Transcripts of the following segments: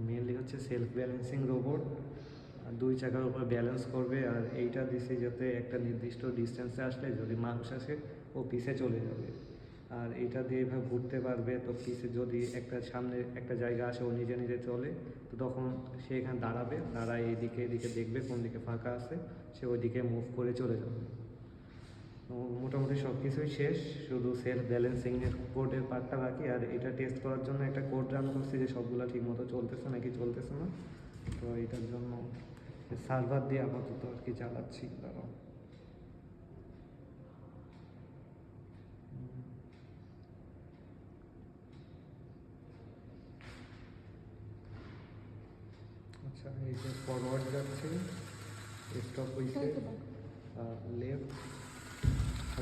Mainly হচ্ছে self balancing robot, দুই চাকার উপর ব্যালেন্স করবে। আর এইটা দিছে যাতে একটা নির্দিষ্ট ডিস্টেন্সে আসলে যদি মানুষ আসে ও পিছে চলে যাবে। আর এটা দিয়ে এভাবে ঘুরতে পারবে, তো পিছে যদি একটা সামনে একটা জায়গা আসে ও নিজে নিজে চলে, তো তখন সে এখানে দাঁড়াবে, দাঁড়ায় এদিকে এদিকে দেখবে কোন দিকে ফাঁকা আছে, সে ওই দিকে মুভ করে চলে যাবে। মোটামুটি সব কিছুই শেষ, শুধু সেলফ ব্যালেন্সিংয়ের কোডের পার্টটা বাকি। আর এটা টেস্ট করার জন্য একটা কোড রান করছি যে সবগুলো ঠিক মতো চলতেছে নাকি চলতেছে না। তো এটার জন্য সার্ভার দিয়ে আপাতত আর কি চালাচ্ছি। দাঁড়াও, আচ্ছা এই যে ফরওয়ার্ড যাচ্ছে, স্টপ হয়েছে, লেফট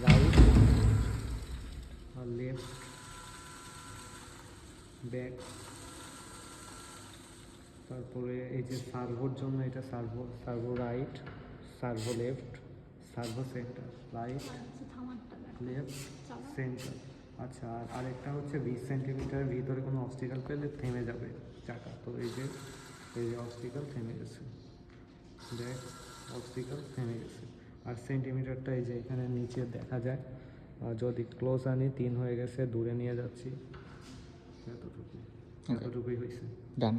রাইট আর লেফট ব্যাক। তারপরে এই যে সার্ভোর জন্য এটা servo right, servo left, servo centre, right left centre. আচ্ছা, আর আরেকটা হচ্ছে 20 সেন্টিমিটারের ভিতরে কোনো অবস্টিকাল পেলে থেমে যাবে চাকা। তো এই যে অবস্টিকাল থেমে গেছে, দেখ অবস্টিকাল থেমে গেছে। আর সেন্টিমিটারটা এই যে এখানে নিচে দেখা যায়। যদি ক্লোজ আনি 3 হয়ে গেছে, দূরে নিয়ে যাচ্ছি, এতটুকুই হয়েছে। ডান।